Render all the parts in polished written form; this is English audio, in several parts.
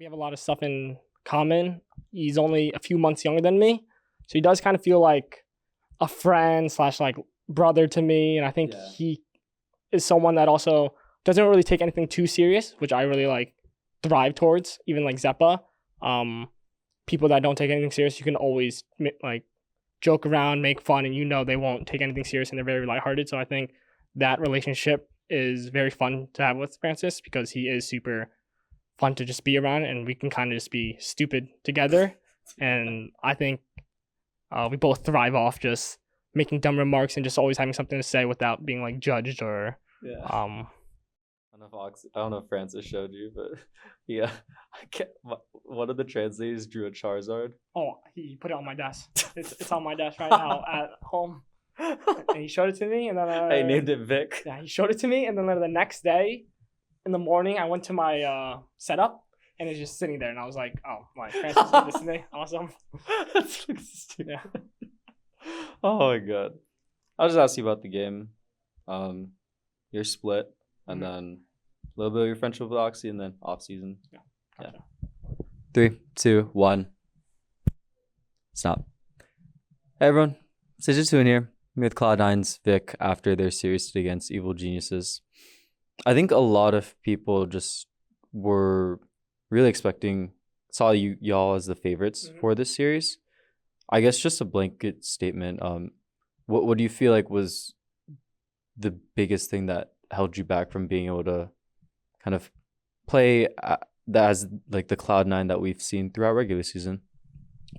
we have a lot of stuff in common. He's only a few months younger than me, so he does kind of feel like a friend slash like brother to me. And I think he is someone that also doesn't really take anything too serious, which I really like thrive towards. Even like Zeppa, people that don't take anything serious, you can always like joke around, make fun, and they won't take anything serious and they're very lighthearted. So I think that relationship is very fun to have with Francis because he is super fun to just be around and we can kind of just be stupid together. And I think we both thrive off just making dumb remarks and just always having something to say without being like judged or I don't know if Francis showed you, but yeah, one of the translators drew a Charizard. Oh, he put it on my desk. It's on my desk right now at home. And he showed it to me, and then I named it Vic. Yeah, he showed it to me, and then the next day, in the morning, I went to my setup, and it's just sitting there, and I was like, "Oh, my Francis did this today. Awesome." That's like stupid. Yeah. Oh my god! I'll just ask you about the game. You're split, and then a little bit of your friendship with Oxy, and then off season. Yeah. Gotcha. 3, 2, 1. Stop. Hey everyone, Sage2 here. With Cloud9's Vic after their series against Evil Geniuses. I think a lot of people just were really saw y'all as the favorites for this series. I guess just a blanket statement. What do you feel like was the biggest thing that held you back from being able to kind of play that as like the Cloud9 that we've seen throughout regular season?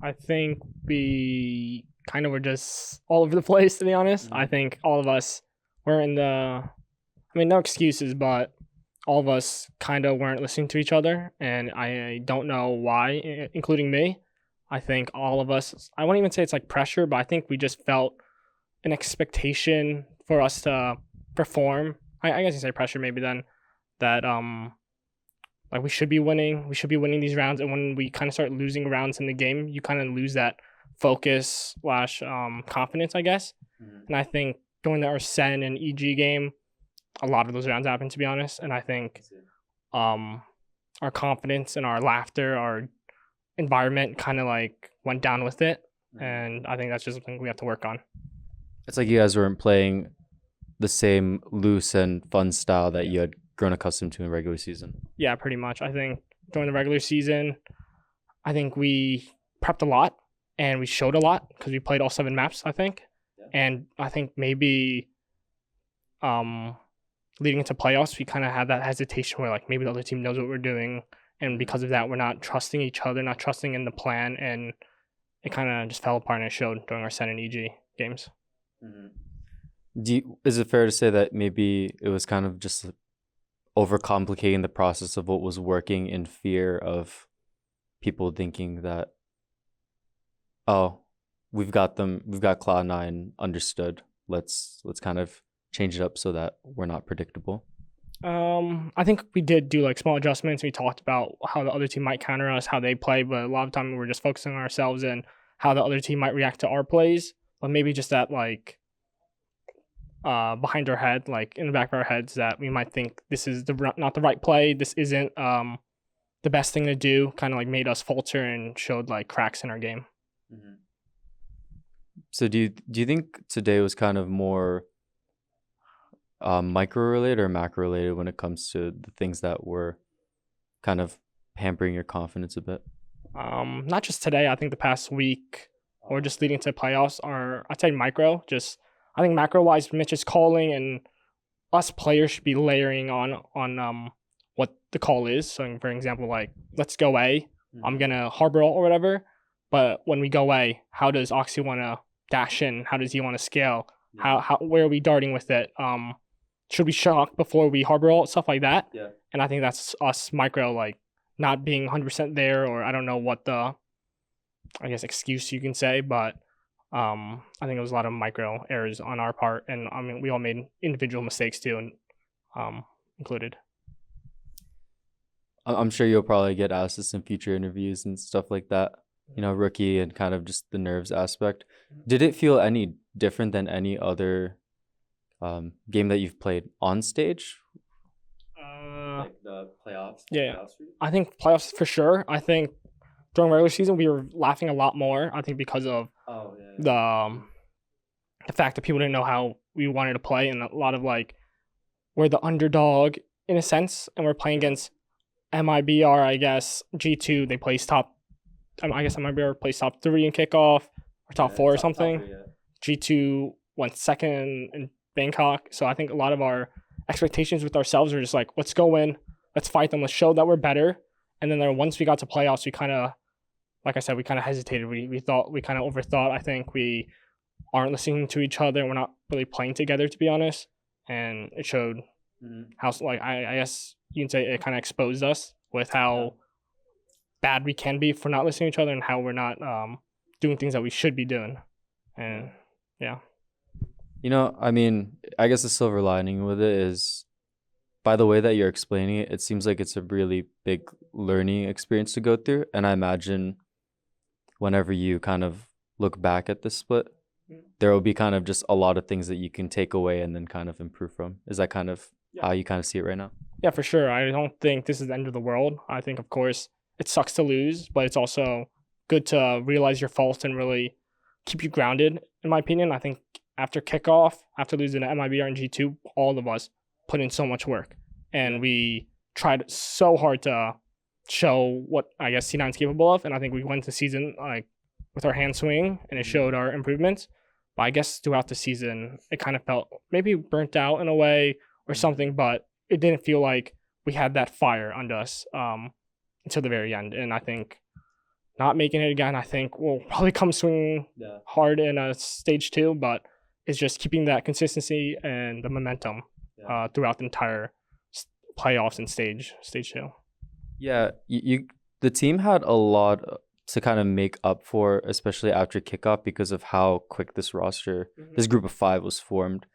I think we kind of were just all over the place, to be honest. I think all of us were no excuses, but all of us kind of weren't listening to each other, and I don't know why, including me. I think all of us, I won't even say it's like pressure, but I think we just felt an expectation for us to perform. I guess you say pressure maybe then, that like we should be winning these rounds, and when we kind of start losing rounds in the game, you kind of lose that focus slash confidence, I guess. And I think during our Sen and EG game, a lot of those rounds happened, to be honest. And I think our confidence and our laughter, our environment kind of like went down with it. And I think that's just something we have to work on. It's like you guys weren't playing the same loose and fun style that you had grown accustomed to in regular season. Yeah, pretty much. I think during the regular season, I think we prepped a lot and we showed a lot because we played all 7 maps, I think. Yeah. And I think maybe leading into playoffs, we kind of had that hesitation where like maybe the other team knows what we're doing. And because of that, we're not trusting each other, not trusting in the plan. And it kind of just fell apart, and it showed during our Sen and EG games. Is it fair to say that maybe it was kind of just overcomplicating the process of what was working in fear of people thinking that, oh, we've got Cloud9 understood. Let's kind of change it up so that we're not predictable? I think we did do like small adjustments. We talked about how the other team might counter us, how they play, but a lot of time we were just focusing on ourselves and how the other team might react to our plays. But maybe just that like behind our head, like in the back of our heads, that we might think this is not the right play. This isn't the best thing to do. Kind of like made us falter and showed like cracks in our game. So do you think today was kind of more micro related or macro related when it comes to the things that were kind of hampering your confidence a bit? Not just today. I think the past week or just leading to playoffs are, I'd say micro. Just I think macro wise, Mitch's calling and us players should be layering on what the call is. So for example, like let's go A, I'm gonna harbor ult or whatever. But when we go A, how does Oxy want to dash in? How does he want to scale? How where are we darting with it? Should we shock before we harbor ult, stuff like that? Yeah. And I think that's us micro, like not being 100% there, or I don't know what the, I guess, excuse you can say, but I think it was a lot of micro errors on our part, and I mean we all made individual mistakes too, and included. I'm sure you'll probably get asked this in future interviews and stuff like that. You know, rookie and kind of just the nerves aspect. Did it feel any different than any other game that you've played on stage? like the playoffs. Yeah. I think playoffs for sure. I think during regular season we were laughing a lot more. I think because of the fact that people didn't know how we wanted to play, and a lot of like we're the underdog in a sense, and we're playing against MIBR. I guess G2 they placed top. I guess MIBR placed top 3 in kickoff or top 4 or something. Top 3, G2 went second in Bangkok. So I think a lot of our expectations with ourselves are just like, let's go in, let's fight them, let's show that we're better. And then once we got to playoffs, we kind of, like I said, we kind of hesitated. We thought, we kind of overthought. I think we aren't listening to each other. We're not really playing together, to be honest. And it showed how, like, I guess you can say it kind of exposed us with how bad we can be for not listening to each other and how we're not doing things that we should be doing. And yeah. You know, I mean, I guess the silver lining with it is, by the way that you're explaining it, it seems like it's a really big learning experience to go through. And I imagine whenever you kind of look back at this split, there will be kind of just a lot of things that you can take away and then kind of improve from. Is that kind of how you kind of see it right now? Yeah, for sure. I don't think this is the end of the world. I think, of course, it sucks to lose, but it's also good to realize your faults and really keep you grounded, in my opinion. I think after kickoff, after losing to MIBR and G2, all of us put in so much work. And we tried so hard to show what, I guess, C9 is capable of. And I think we went to season like with our hand swing, and it showed our improvements. But I guess throughout the season, it kind of felt maybe burnt out in a way or something, but it didn't feel like we had that fire under us until the very end. And I think not making it again, I think we'll probably come swinging hard in stage 2, but it's just keeping that consistency and the momentum throughout the entire playoffs and stage 2. Yeah, the team had a lot to kind of make up for, especially after kickoff, because of how quick this roster, this group of 5 was formed.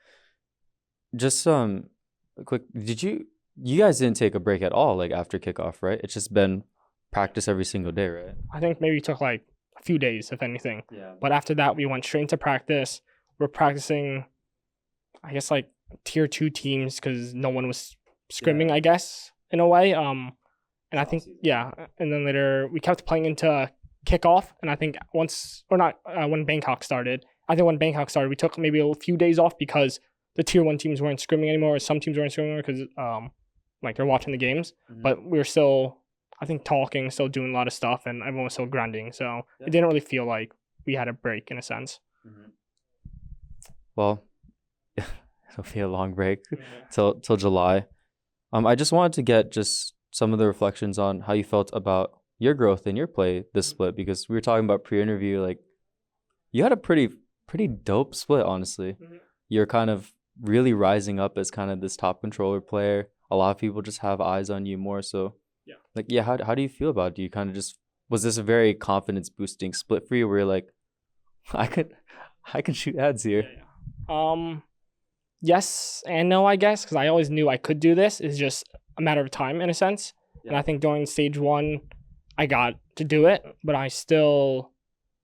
Just quick, you guys didn't take a break at all, like after kickoff, right? It's just been practice every single day, right? I think maybe it took like a few days, if anything. Yeah. But after that, we went straight into practice. We're practicing, I guess, like tier 2 teams because no one was scrimming, I guess, in a way. And I think, and then later we kept playing into kickoff. And I think when Bangkok started, we took maybe a few days off because the tier 1 teams weren't scrimming anymore, or some teams weren't scrimming because like they're watching the games. But we were still, I think, talking, still doing a lot of stuff, and everyone was still grinding. So it didn't really feel like we had a break in a sense. Well, it'll be a long break till July. I just wanted to get just some of the reflections on how you felt about your growth in your play this split, because we were talking about pre-interview, like you had a pretty dope split, honestly. You're kind of really rising up as kind of this top controller player. A lot of people just have eyes on you more so. How do you feel about it? Do you kind of just, was this a very confidence boosting split for you where you're like, I can shoot ads here? Yes and no, I guess, because I always knew I could do this. It's just a matter of time in a sense. And I think during stage 1, I got to do it, but I still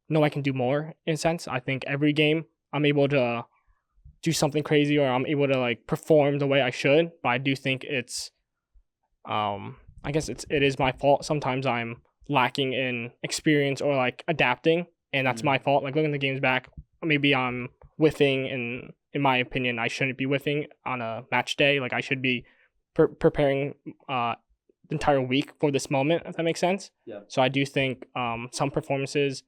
know I can do more in a sense. I think every game I'm able to do something crazy, or I'm able to like perform the way I should. But I do think it's, I guess it is my fault. Sometimes I'm lacking in experience or like adapting, and that's my fault. Like looking the games back, maybe I'm whiffing, and in my opinion, I shouldn't be whiffing on a match day. Like I should be preparing the entire week for this moment, if that makes sense. Yeah. So I do think some performances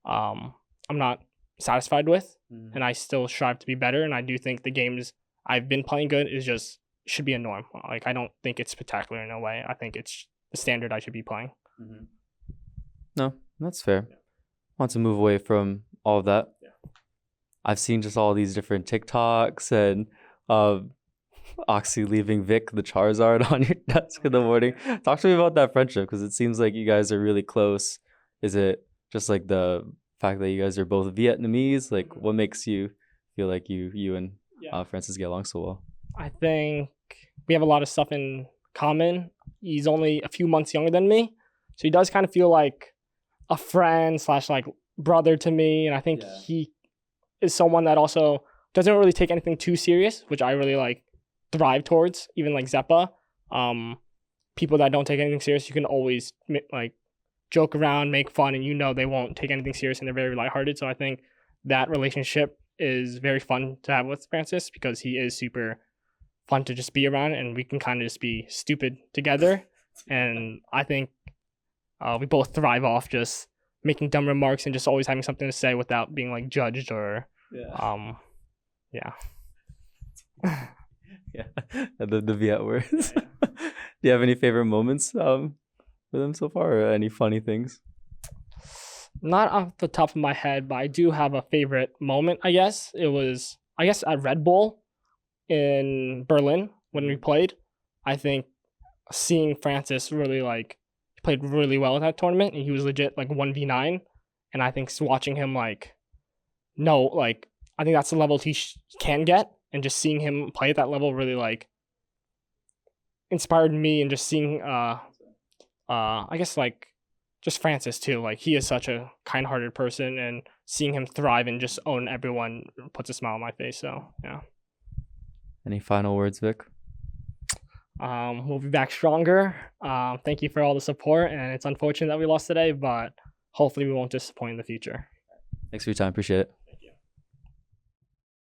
I'm not satisfied with, and I still strive to be better. And I do think the games I've been playing good should be a norm. Like I don't think it's spectacular in a way. I think it's the standard I should be playing. No, that's fair. I want to move away from all of that. I've seen just all these different TikToks and Oxy leaving Vic the Charizard on your desk in the morning. Talk to me about that friendship, because it seems like you guys are really close. Is it just like the fact that you guys are both Vietnamese? Like what makes you feel like you and Francis get along so well? I think we have a lot of stuff in common. He's only a few months younger than me, so he does kind of feel like a friend / like brother to me. And I think he is someone that also doesn't really take anything too serious, which I really like thrive towards, even like Zeppa. people that don't take anything serious, you can always like joke around, make fun, and they won't take anything serious and they're very lighthearted. So I think that relationship is very fun to have with Francis because he is super fun to just be around, and we can kind of just be stupid together. And I think we both thrive off just making dumb remarks and just always having something to say without being like judged or yeah. Yeah, the Viet words. Do you have any favorite moments with them so far, or any funny things? Not off the top of my head, but I do have a favorite moment. I guess it was at Red Bull in Berlin when we played. I think seeing Francis really played really well in that tournament, and he was legit like 1v9. And I think watching him I think that's the level he can get, and just seeing him play at that level really inspired me, and just seeing I guess just Francis too. Like, he is such a kind-hearted person, and seeing him thrive and just own everyone puts a smile on my face. So yeah. Any final words, Vic? We'll be back stronger. Thank you for all the support, and it's unfortunate that we lost today, but hopefully we won't disappoint in the future. Thanks for your time. Appreciate it.